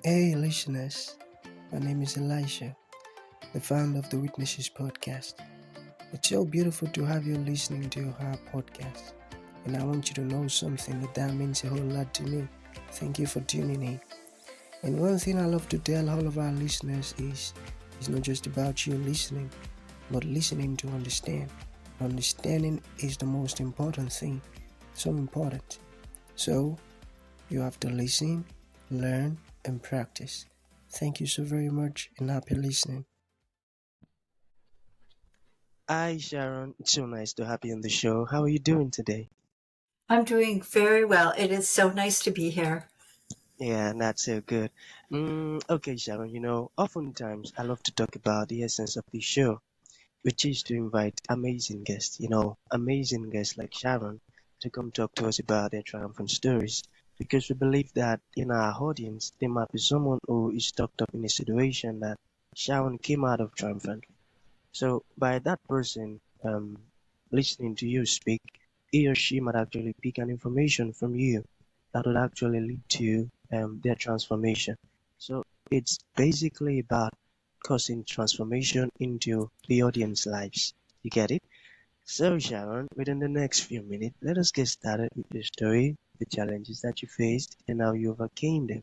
Hey listeners, my name is Elisha, the founder of the Witnesses podcast. It's so beautiful to have you listening to our podcast, and I want you to know something that means a whole lot to me. Thank you for tuning in. And one thing I love to tell all of our listeners is it's not just about you listening, but listening to understand. Understanding is the most important thing, so important. So you have to listen, learn, and practice. Thank you so very much and happy listening. Hi, Sharon. It's so nice to have you on the show. How are you doing today? I'm doing very well. It is so nice to be here. Yeah, not so good. Okay, Sharon, oftentimes I love to talk about the essence of the show, which is to invite amazing guests, amazing guests like Sharon to come talk to us about their triumphant stories. Because we believe that in our audience, there might be someone who is stuck up in a situation that Sharon came out of triumphantly. So by that person listening to you speak, he or she might actually pick an information from you that would actually lead to their transformation. So it's basically about causing transformation into the audience lives. You get it? So Sharon, within the next few minutes, let us get started with your story, the challenges that you faced, and how you overcame them.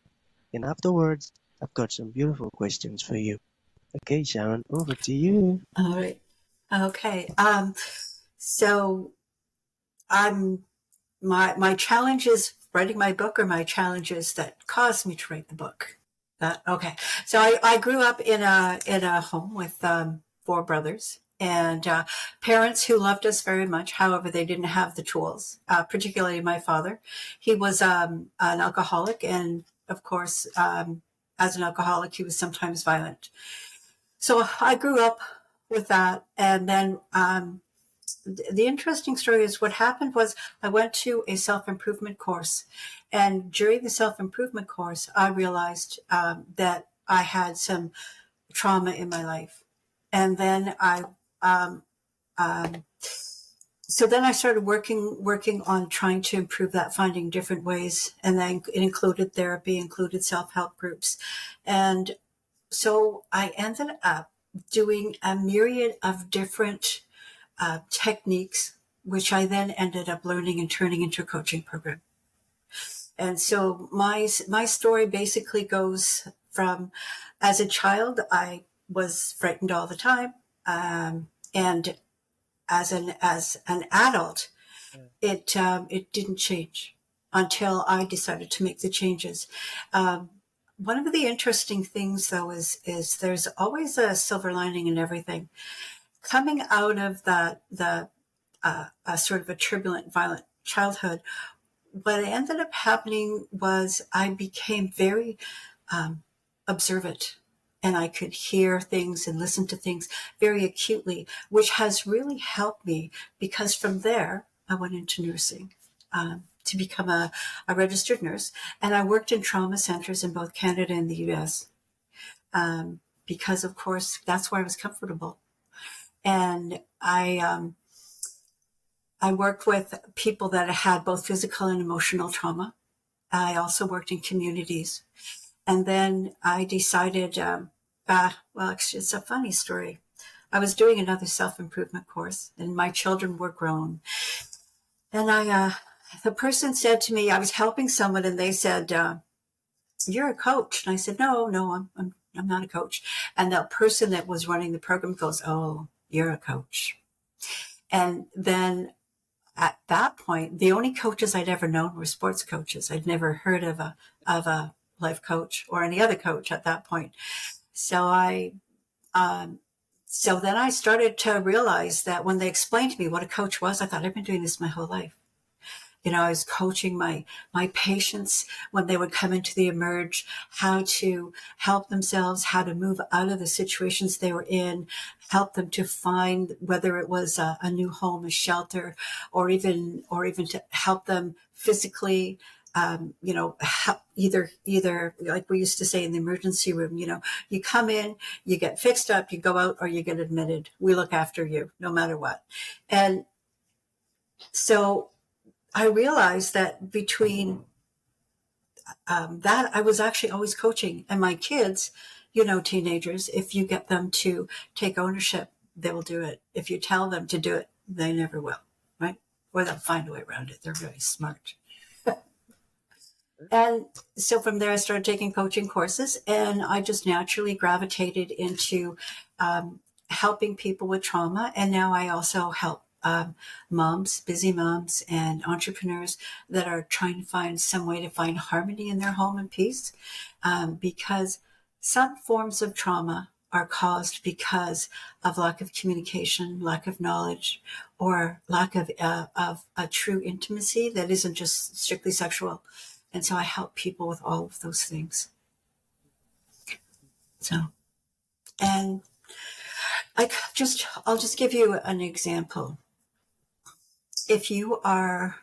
And afterwards, I've got some beautiful questions for you. Okay, Sharon, over to you. All right. Okay. So I'm my challenge is writing my book, or my challenges that caused me to write the book. Okay. So I grew up in a home with four brothers and parents who loved us very much. However, they didn't have the tools. Particularly my father. He was an alcoholic, and of course, as an alcoholic, he was sometimes violent. So I grew up with that. And then the interesting story is what happened was I went to a self-improvement course. And during the self-improvement course, I realized that I had some trauma in my life. And then um, um, so then I started working on trying to improve that, finding different ways. And then it included therapy, included self-help groups. And so I ended up doing a myriad of different techniques, which I then ended up learning and turning into a coaching program. And so my story basically goes from, as a child, I was frightened all the time, and as an adult, it didn't change until I decided to make the changes. One of the interesting things, though, is there's always a silver lining in everything. Coming out of the a sort of a turbulent, violent childhood, what ended up happening was I became very observant, and I could hear things and listen to things very acutely, which has really helped me, because from there I went into nursing. To become a registered nurse, and I worked in trauma centers in both Canada and the US, because of course that's where I was comfortable. And I worked with people that had both physical and emotional trauma. I also worked in communities. And then I decided, well, actually, it's a funny story. I was doing another self-improvement course, and my children were grown. And the person said to me, I was helping someone, and they said, "You're a coach." And I said, "No, I'm not a coach." And the person that was running the program goes, "Oh, you're a coach." And then at that point, the only coaches I'd ever known were sports coaches. I'd never heard of a life coach or any other coach at that point. So so then I started to realize that when they explained to me what a coach was, I thought, I've been doing this my whole life. I was coaching my patients when they would come into the emerge, how to help themselves, how to move out of the situations they were in, help them to find, whether it was a new home, a shelter, or even to help them physically. Either like we used to say in the emergency room, you come in, you get fixed up, you go out, or you get admitted. We look after you no matter what. And so I realized that between that I was actually always coaching. And my kids, teenagers, if you get them to take ownership, they will do it. If you tell them to do it, they never will, right? Or they'll find a way around it. They're very smart. And so from there, I started taking coaching courses, and I just naturally gravitated into helping people with trauma. And now I also help moms, busy moms, and entrepreneurs that are trying to find some way to find harmony in their home and peace. Because some forms of trauma are caused because of lack of communication, lack of knowledge, or lack of a true intimacy that isn't just strictly sexual. And so I help people with all of those things. So, and I'll just give you an example. If you are,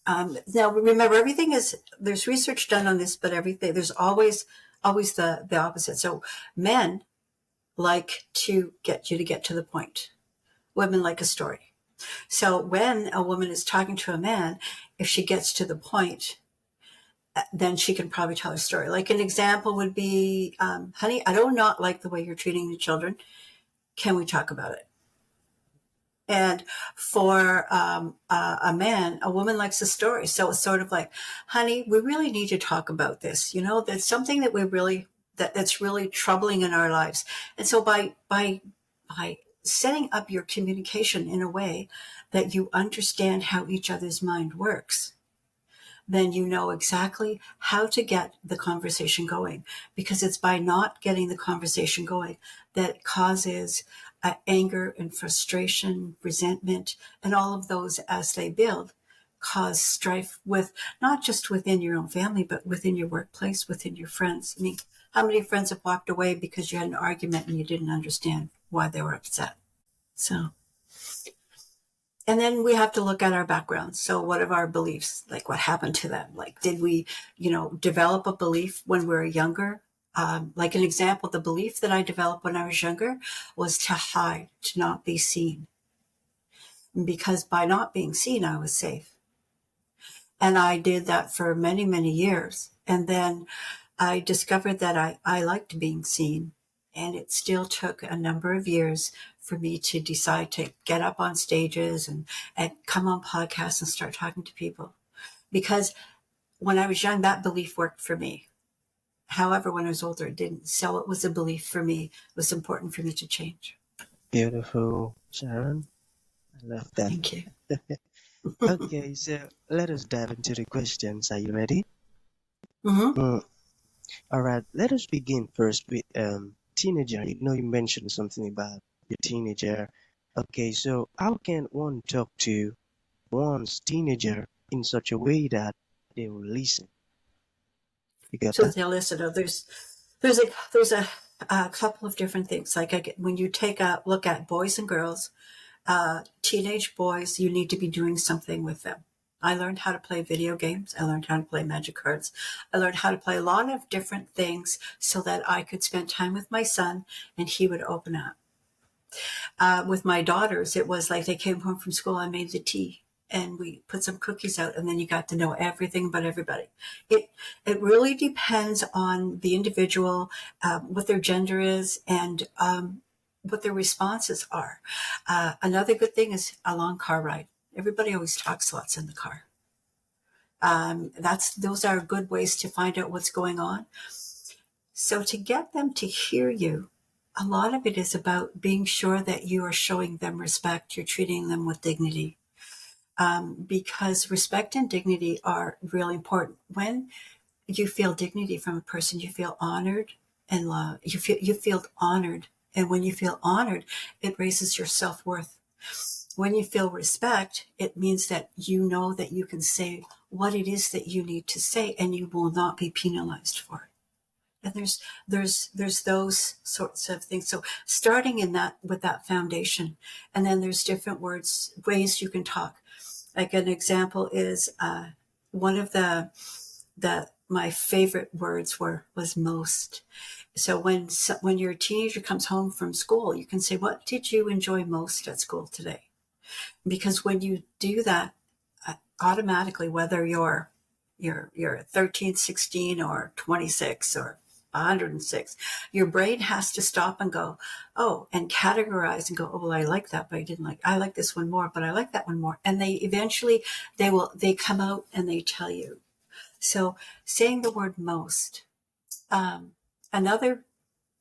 now remember, everything is, there's research done on this, but there's always the opposite. So men like to get you to get to the point. Women like a story. So when a woman is talking to a man, if she gets to the point, then she can probably tell her story. Like an example would be, honey, I do not like the way you're treating the children. Can we talk about it? And for a man, a woman likes a story. So it's sort of like, honey, we really need to talk about this. That's something that that's really troubling in our lives. And so by setting up your communication in a way that you understand how each other's mind works, then you know exactly how to get the conversation going, because it's by not getting the conversation going that causes anger and frustration, resentment, and all of those, as they build, cause strife with not just within your own family, but within your workplace, within your friends. I mean, how many friends have walked away because you had an argument and you didn't understand why they were upset? So, and then we have to look at our backgrounds. So what are our beliefs? Like, what happened to them? Like, did we, develop a belief when we were younger? Like an example, the belief that I developed when I was younger was to hide, to not be seen. Because by not being seen, I was safe. And I did that for many, many years. And then I discovered that I liked being seen. And it still took a number of years for me to decide to get up on stages and come on podcasts and start talking to people. Because when I was young, that belief worked for me. However, when I was older, it didn't. So it was a belief for me. It was important for me to change. Beautiful, Sharon. I love that. Thank you. Okay, so let us dive into the questions. Are you ready? Mm-hmm. All right, let us begin first with teenager. You mentioned something about your teenager. Okay, so how can one talk to one's teenager in such a way that they will listen? You got So that? they'll listen. There's a couple of different things. Like when you take a look at boys and girls, teenage boys, you need to be doing something with them. I learned how to play video games. I learned how to play magic cards. I learned how to play a lot of different things so that I could spend time with my son and he would open up. With my daughters, it was like they came home from school, I made the tea and we put some cookies out, and then you got to know everything about everybody. It really depends on the individual, what their gender is, and what their responses are. Another good thing is a long car ride. Everybody always talks lots in the car. Those are good ways to find out what's going on. So to get them to hear you, a lot of it is about being sure that you are showing them respect. You're treating them with dignity. Because respect and dignity are really important. When you feel dignity from a person, you feel honored and loved. You feel honored. And when you feel honored, it raises your self-worth. When you feel respect, it means that you know that you can say what it is that you need to say and you will not be penalized for it. And there's those sorts of things. So starting with that foundation, and then there's different ways you can talk. Like an example is one of my favorite words was most. So when your teenager comes home from school, you can say, "What did you enjoy most at school today?" Because when you do that, automatically, whether you're you're 13, 16, or 26 or 106, your brain has to stop and go, oh, and categorize and go, oh, well, I like that, but I like this one more, but I like that one more. And they eventually, they come out and they tell you. So saying the word most, another,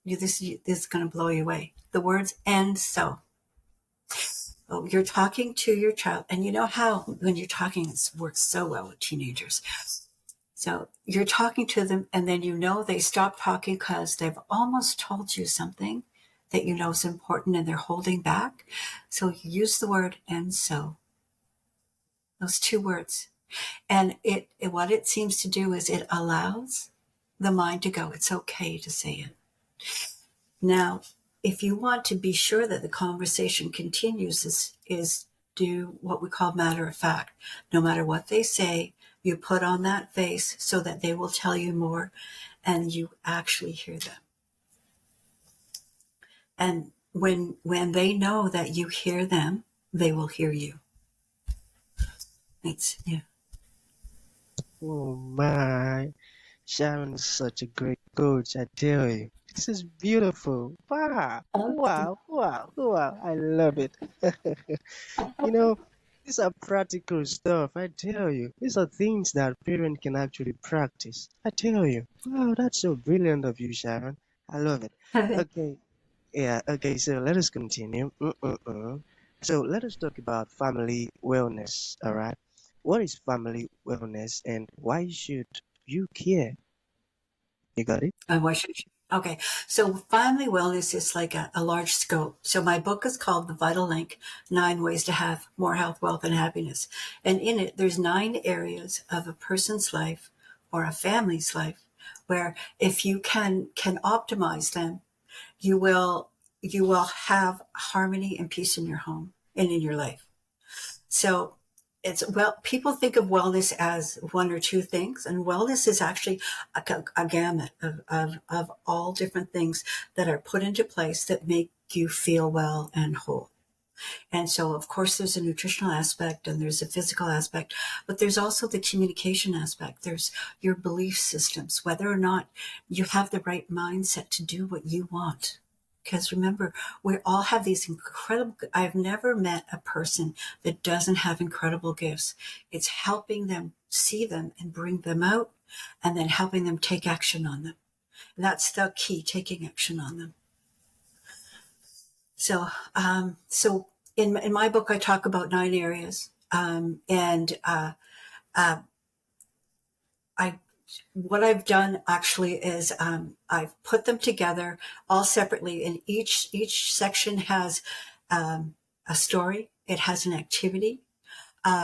this is going to blow you away. The words and so. Oh, you're talking to your child, and you know how when you're talking, it works so well with teenagers. So you're talking to them, and then they stop talking because they've almost told you something that you know is important and they're holding back. So you use the word and so. Those two words. And what it seems to do is it allows the mind to go, it's okay to say it. Now, if you want to be sure that the conversation continues, is do what we call matter of fact. No matter what they say, you put on that face so that they will tell you more and you actually hear them. And when they know that you hear them, they will hear you. Yeah. Oh my, Sharon is such a great coach, I tell you. This is beautiful. Wow, wow, wow, wow. I love it. You know, these are practical stuff, I tell you. These are things that parents can actually practice. I tell you. Wow, that's so brilliant of you, Sharon. I love it. Okay, yeah, okay, so let us continue. So let us talk about family wellness, all right? What is family wellness and why should you care? You got it? Why should you? Okay, so family wellness is like a large scope. So my book is called The Vital Link, 9 Ways to Have More Health, Wealth, and Happiness. And in it, there's 9 areas of a person's life or a family's life where if you can optimize them, you will have harmony and peace in your home and in your life. So people think of wellness as 1 or 2 things, and wellness is actually a gamut of all different things that are put into place that make you feel well and whole. And so, of course, there's a nutritional aspect and there's a physical aspect, but there's also the communication aspect. There's your belief systems, whether or not you have the right mindset to do what you want. Because remember, we all have these incredible, I've never met a person that doesn't have incredible gifts. It's helping them see them and bring them out and then helping them take action on them. And that's the key, taking action on them. So in my book, I talk about 9 areas. What I've done actually is I've put them together all separately, and each section has a story. It has an activity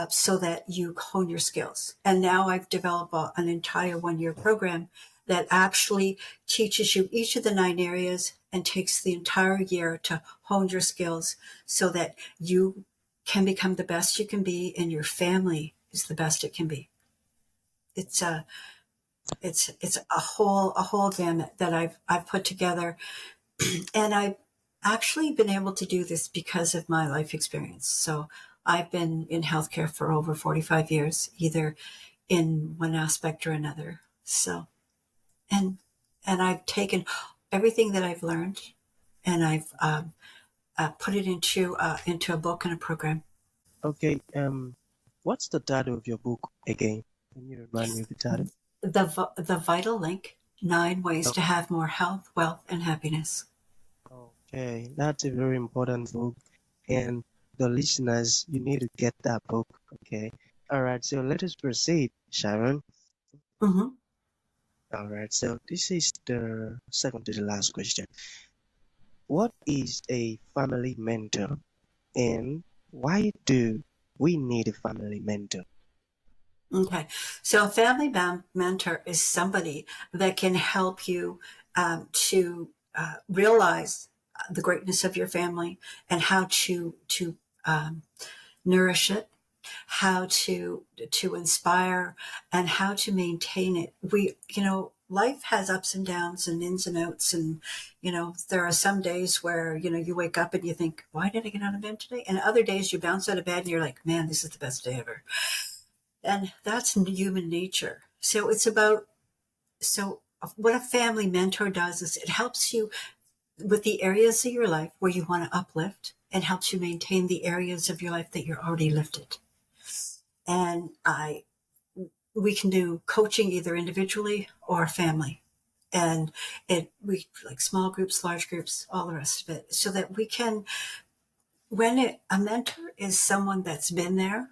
so that you hone your skills. And now I've developed an entire 1-year program that actually teaches you each of the 9 areas and takes the entire year to hone your skills so that you can become the best you can be and your family is the best it can be. It's a whole gamut that I've put together, and I've actually been able to do this because of my life experience. So I've been in healthcare for over 45 years, either in one aspect or another. So, and I've taken everything that I've learned, and I've put it into a book and a program. Okay, what's the title of your book again? Can you remind me of the title? The Vital Link, 9 Ways to Have More Health, Wealth, and Happiness. Okay, that's a very important book. And the listeners, you need to get that book. Okay. All right, so let us proceed, Sharon. Mm-hmm. All right, so this is the second to the last question. What is a family mentor and why do we need a family mentor? Okay, so a family mentor is somebody that can help you to realize the greatness of your family and how to nourish it, how to inspire, and how to maintain it. Life has ups and downs and ins and outs, and there are some days where you wake up and you think, why did I get out of bed today? And other days you bounce out of bed and you're like, man, this is the best day ever. And that's human nature. So it's about, so what a family mentor does is it helps you with the areas of your life where you want to uplift, and helps you maintain the areas of your life that you're already lifted. And we can do coaching either individually or family. And we like small groups, large groups, all the rest of it, so that we can, a mentor is someone that's been there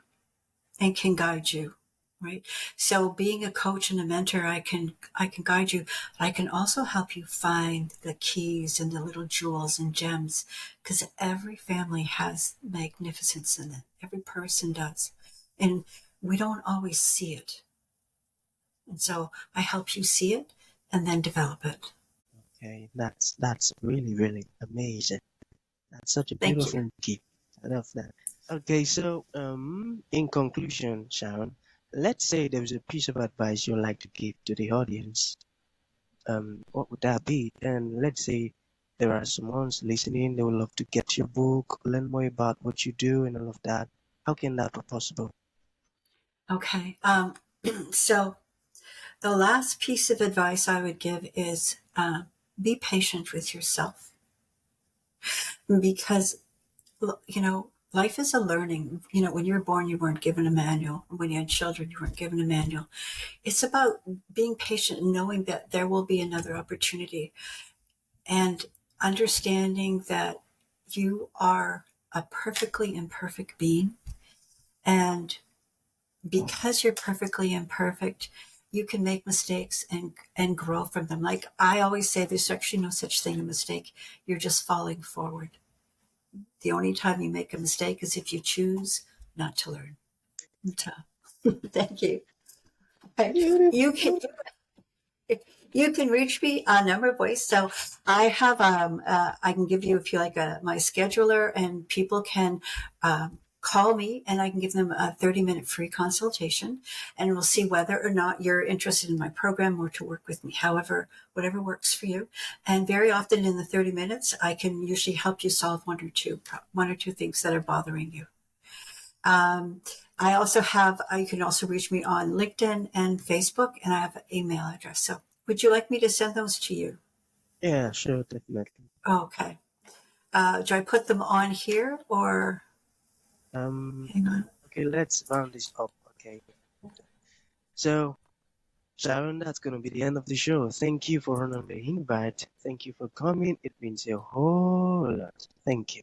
and can guide you, right? So being a coach and a mentor, I can guide you. I can also help you find the keys and the little jewels and gems, because every family has magnificence in it. Every person does. And we don't always see it. And so I help you see it and then develop it. Okay, that's really, really amazing. That's such a Thank you. beautiful gift. I love that. Okay, so in conclusion, Sharon, let's say there was a piece of advice you'd like to give to the audience. What would that be? And let's say there are someone's listening, they would love to get your book, learn more about what you do and all of that. How can that be possible? Okay. So the last piece of advice I would give is be patient with yourself, because, life is a learning. When you were born, you weren't given a manual. When you had children, you weren't given a manual. It's about being patient and knowing that there will be another opportunity, and understanding that you are a perfectly imperfect being. And because you're perfectly imperfect, you can make mistakes and grow from them. Like I always say, there's actually no such thing as a mistake. You're just falling forward. The only time you make a mistake is if you choose not to learn. Thank you. You can reach me on number of ways. So I have I can give you, if you like, my scheduler, and people can call me, and I can give them a 30-minute free consultation, and we'll see whether or not you're interested in my program or to work with me. However, whatever works for you. And very often in the 30 minutes, I can usually help you solve one or two things that are bothering you. I also have, you can also reach me on LinkedIn and Facebook, and I have an email address. So would you like me to send those to you? Yeah, sure, definitely. Okay. Do I put them on here or? Hang on. Okay, let's round this up. Okay. So, Sharon, that's going to be the end of the show. Thank you for honoring the invite. Thank you for coming. It means a whole lot. Thank you.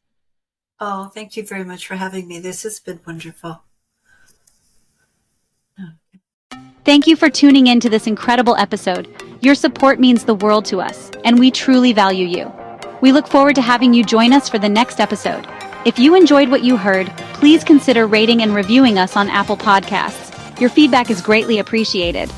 Oh, thank you very much for having me. This has been wonderful. Thank you for tuning in to this incredible episode. Your support means the world to us, and we truly value you. We look forward to having you join us for the next episode. If you enjoyed what you heard, please consider rating and reviewing us on Apple Podcasts. Your feedback is greatly appreciated.